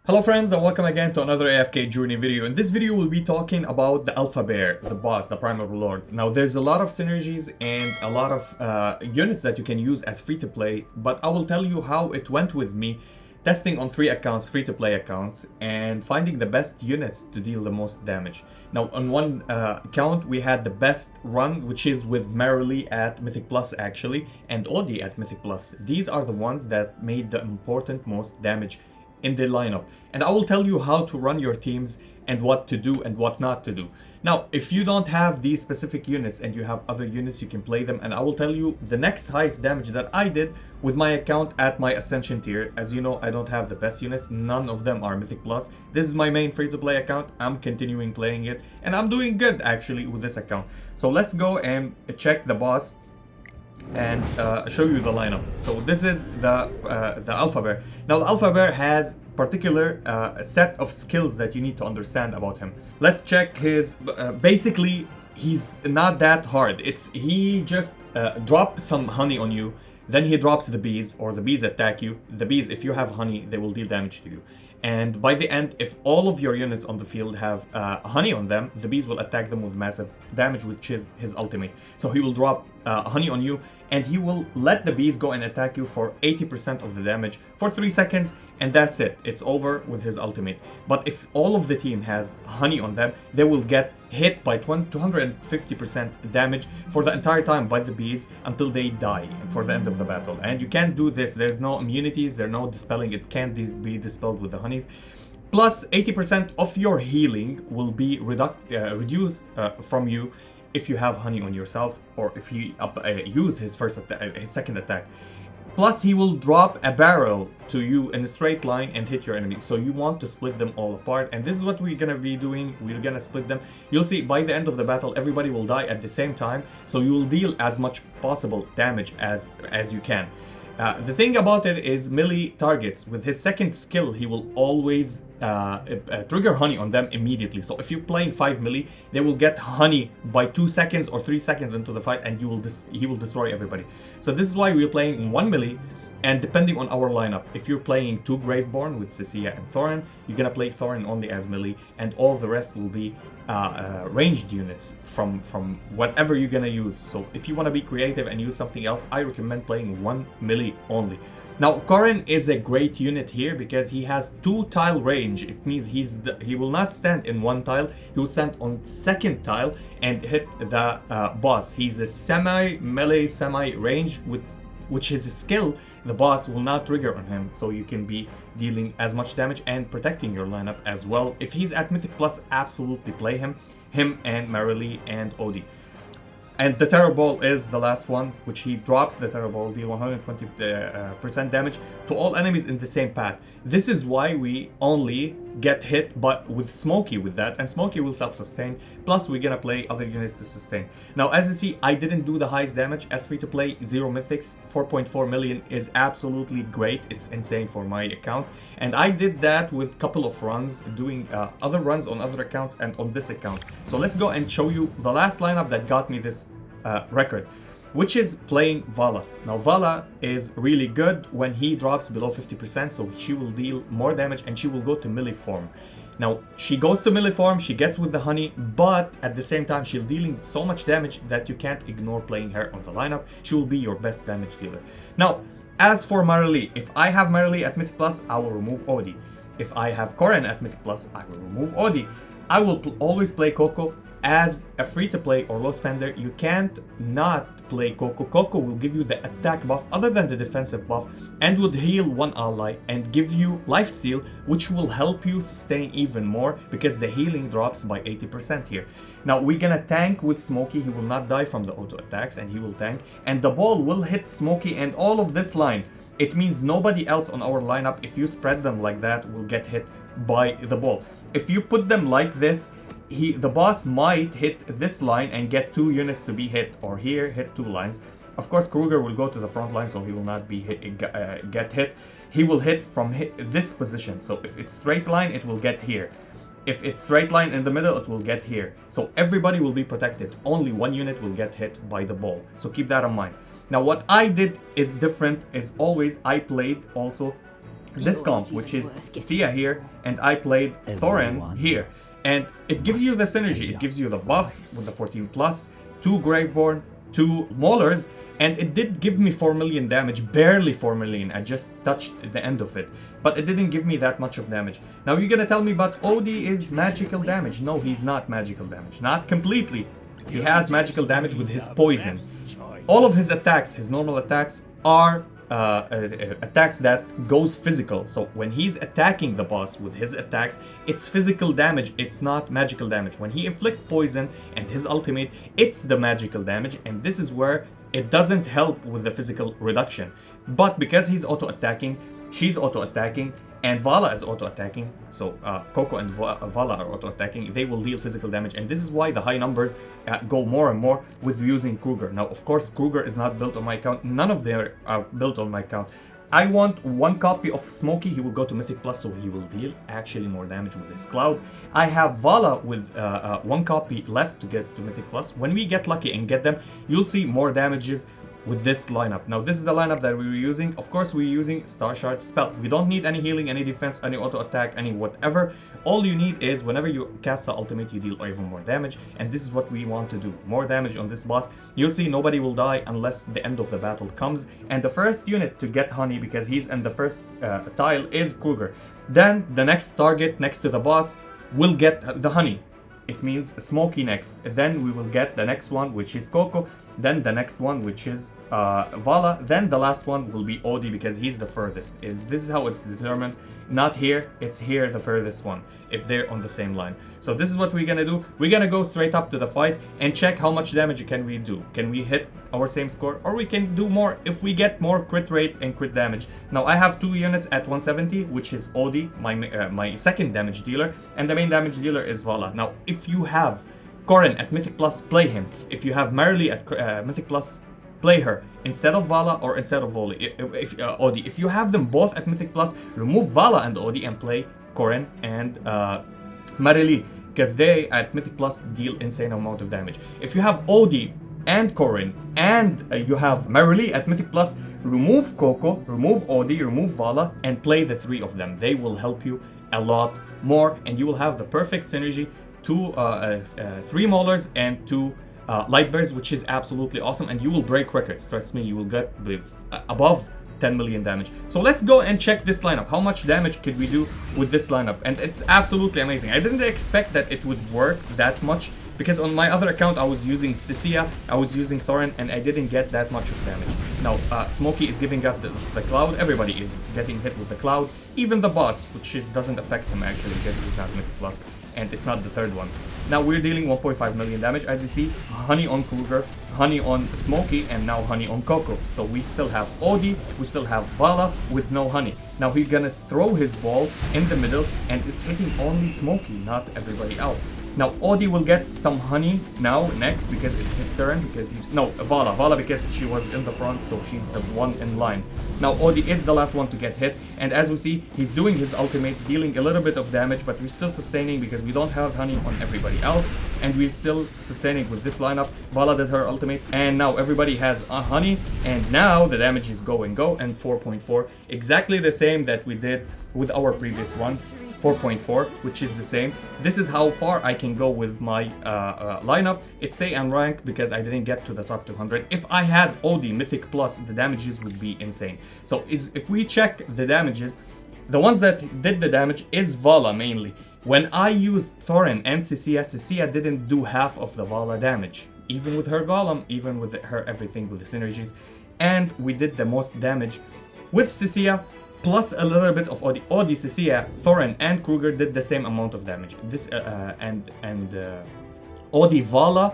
Hello friends and welcome again to another AFK journey video. In this video we'll be talking about the Alpha Bear, the boss, the Prime Overlord. Now there's a lot of synergies and a lot of units that you can use as free to play, but I will tell you how it went with me testing on 3 accounts, free to play accounts, and finding the best units to deal the most damage. Now on one account we had the best run, which is with Merrily at Mythic Plus actually, and Odie at Mythic Plus. These are the ones that made the important most damage in the lineup, and I will tell you how to run your teams and what to do and what not to do. Now if you don't have these specific units and you have other units, you can play them, and I will tell you the next highest damage that I did with my account at my Ascension tier. As you know, I don't have the best units, none of them are Mythic Plus. This is my main free to play account. I'm continuing playing it and I'm doing good actually with this account. So let's go and check the boss and show you the lineup. So this is the Alpha Bear. Now the Alpha Bear has particular set of skills that you need to understand about him. Let's check his basically he's not that hard. He just drops some honey on you, then he drops the bees, or the bees attack you. The bees, if you have honey, they will deal damage to you. And by the end, if all of your units on the field have honey on them, the bees will attack them with massive damage, which is his ultimate. So he will drop honey on you, and he will let the bees go and attack you for 80% of the damage for 3 seconds, and that's it. It's over with his ultimate. But if all of the team has honey on them, they will get hit by 250% damage for the entire time by the bees until they die for the end of the battle. And you can't do this. There's no immunities, there's no dispelling. It can't be dispelled with the honeys. Plus 80% of your healing will be reduced from you if you have honey on yourself, or if you use his second attack. Plus he will drop a barrel to you in a straight line and hit your enemy. So you want to split them all apart, and this is what we're gonna be doing. We're gonna split them. You'll see by the end of the battle everybody will die at the same time, so you will deal as much possible damage as you can. The thing about it is melee targets, with his second skill, he will always trigger honey on them immediately. So if you're playing 5 melee, they will get honey by 2 seconds or 3 seconds into the fight, and he will destroy everybody. So this is why we're playing 1 melee. And depending on our lineup, if you're playing 2 Graveborn with Cecilia and Thorin, you're gonna play Thorin only as melee, and all the rest will be ranged units from whatever you're gonna use. So if you want to be creative and use something else, I recommend playing 1 melee only. Now Corrin is a great unit here because he has 2 tile range. It means he will not stand in 1 tile, he will stand on 2nd tile and hit the boss. He's a semi-melee, semi-range, which is a skill the boss will not trigger on him, so you can be dealing as much damage and protecting your lineup as well. If he's at Mythic Plus, absolutely play him and Merrily and Odie. And the Terror Ball is the last one, which he drops the Terror Ball, deal 120% damage to all enemies in the same path. This is why we only get hit but with Smokey with that, and Smokey will self-sustain, plus we're gonna play other units to sustain. Now as you see, I didn't do the highest damage as free to play, 0 mythics. 4.4 million is absolutely great. It's insane for my account, and I did that with a couple of runs, doing other runs on other accounts and on this account. So let's go and show you the last lineup that got me this record, which is playing Vala. Now Vala is really good when he drops below 50%, so she will deal more damage and she will go to melee form. Now she goes to melee form, she gets with the honey, but at the same time she's dealing so much damage that you can't ignore playing her on the lineup. She will be your best damage dealer. Now as for Merrily, if I have Merrily at Mythic Plus, I will remove Odie. If I have Corrin at Mythic Plus, I will remove Odie. I will always play Coco. As a free-to-play or low spender, you can't not play Coco. Coco will give you the attack buff other than the defensive buff, and would heal one ally and give you lifesteal, which will help you sustain even more because the healing drops by 80% here. Now we're gonna tank with Smokey. He will not die from the auto attacks, and he will tank, and the ball will hit Smokey and all of this line. It means nobody else on our lineup, if you spread them like that, will get hit by the ball. If you put them like this, the boss might hit this line and get 2 units to be hit, or here hit 2 lines. Of course Kruger will go to the front line, so he will not be get hit. He will hit from this position, so if it's straight line it will get here. If it's straight line in the middle, it will get here. So everybody will be protected. Only 1 unit will get hit by the ball, so keep that in mind. Now what I did is different, is always I played also this comp, which is Sia here, and I played Thorin here. And it gives you the synergy, it gives you the buff with the 14 plus, 2 Graveborn, 2 Maulers, and it did give me 4 million damage, barely 4 million, I just touched the end of it. But it didn't give me that much of damage. Now you're gonna tell me, but Odie is magical damage. No, he's not magical damage, not completely. He has magical damage with his poison. All of his attacks, his normal attacks, are attacks that goes physical. So when he's attacking the boss with his attacks, it's physical damage, it's not magical damage. When he inflicts poison and his ultimate, it's the magical damage, and this is where it doesn't help with the physical reduction. But because he's auto-attacking, she's auto-attacking, and Vala is auto-attacking, so Coco and Vala are auto-attacking, they will deal physical damage, and this is why the high numbers go more and more with using Kruger. Now, of course, Kruger is not built on my account, none of them are built on my account. I want 1 copy of Smokey, he will go to Mythic Plus, so he will deal actually more damage with his Cloud. I have Vala with 1 copy left to get to Mythic Plus. When we get lucky and get them, you'll see more damages with this lineup. Now this is the lineup that we were using. Of course we're using Star Shard spell. We don't need any healing, any defense, any auto attack, any whatever. All you need is whenever you cast the ultimate, you deal even more damage, and this is what we want to do. More damage on this boss. You'll see nobody will die unless the end of the battle comes, and the first unit to get honey, because he's in the first tile, is Kruger. Then the next target next to the boss will get the honey. It means Smokey next. Then we will get the next one, which is Coco. Then the next one, which is Vala. Then the last one will be Odie, because he's the furthest. This is how it's determined. Not here, it's here, the furthest one, if they're on the same line. So this is what we're gonna do. We're gonna go straight up to the fight and check how much damage can we do. Can we hit our same score, or we can do more if we get more crit rate and crit damage. Now I have 2 units at 170, which is Odie, my second damage dealer, and the main damage dealer is Vala. Now if you have Corrin at Mythic Plus, play him. If you have Marilee at Mythic Plus, play her instead of Vala or instead of Odie. If you have them both at Mythic Plus, remove Vala and Odie and play Corrin and Marilee, because they at Mythic Plus deal insane amount of damage. If you have Odie and Corrin and you have Marilee at Mythic Plus, remove Coco, remove Odie, remove Vala, and play the 3 of them. They will help you a lot more, and you will have the perfect synergy. 3 Maulers and 2 Light Bears, which is absolutely awesome, and you will break records. Trust me, you will get above 10 million damage. So let's go and check this lineup. How much damage could we do with this lineup? And it's absolutely amazing. I didn't expect that it would work that much, because on my other account I was using Sia, I was using Thorin, and I didn't get that much of damage. Now Smokey is giving up the Cloud. Everybody is getting hit with the Cloud, even the boss, which doesn't affect him actually, because he's not Mythic Plus, and it's not the 3rd one. Now we're dealing 1.5 million damage, as you see. Honey on Kruger, honey on Smokey, and now honey on Coco. So we still have Odie, we still have Vala with no honey. Now he's gonna throw his ball in the middle, and it's hitting only Smokey, not everybody else. Now Odie will get some honey now next, because it's his turn, because Vala because she was in the front, so she's the one in line. Now Odie is the last one to get hit, and as we see, he's doing his ultimate, dealing a little bit of damage, but we're still sustaining because we don't have honey on everybody else, and we're still sustaining with this lineup. Vala did her ultimate, and now everybody has honey, and now the damage is go, and 4.4, exactly the same that we did with our previous one. 4.4, which is the same. This is how far I can go with my lineup. It's say unranked because I didn't get to the top 200. If I had Odie Mythic Plus, the damages would be insane. So if we check the damages, the ones that did the damage is Vala mainly. When I used Thorin and Cia didn't do half of the Vala damage. Even with her Golem, even with her everything with the synergies. And we did the most damage with Cia, plus a little bit of Odie. Odie, Cia, Thorin, and Kruger did the same amount of damage. This Odie, Vala,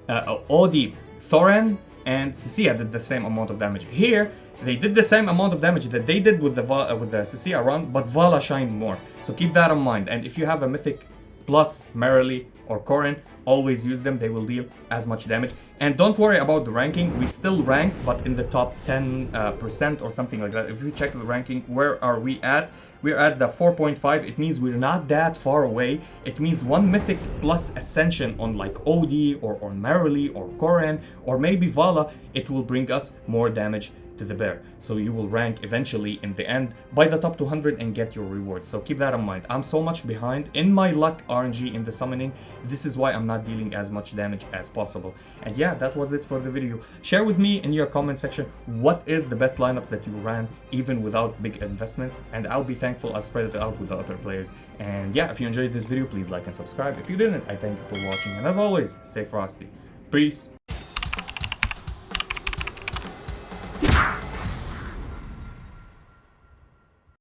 Odie, Thorin, and Cia did the same amount of damage. Here, they did the same amount of damage that they did with the Cia run, but Vala shined more. So keep that in mind. And if you have a Mythic Plus, Marilee, or Corrin, always use them. They will deal as much damage. And don't worry about the ranking. We still rank, but in the top 10% or something like that. If you check the ranking, where are we at? We're at the 4.5. It means we're not that far away. It means 1 Mythic Plus Ascension on like Odie or on Marilee or Corrin or maybe Vala, it will bring us more damage to the bear. So you will rank eventually in the end by the top 200 and get your rewards. So keep that in mind. I'm so much behind in my luck RNG in the summoning. This is why I'm not dealing as much damage as possible. And yeah, that was it for the video. Share with me in your comment section what is the best lineups that you ran even without big investments, and I'll be thankful. I'll spread it out with the other players. And yeah, if you enjoyed this video, please like and subscribe. If you didn't, I thank you for watching, and as always, stay frosty. Peace.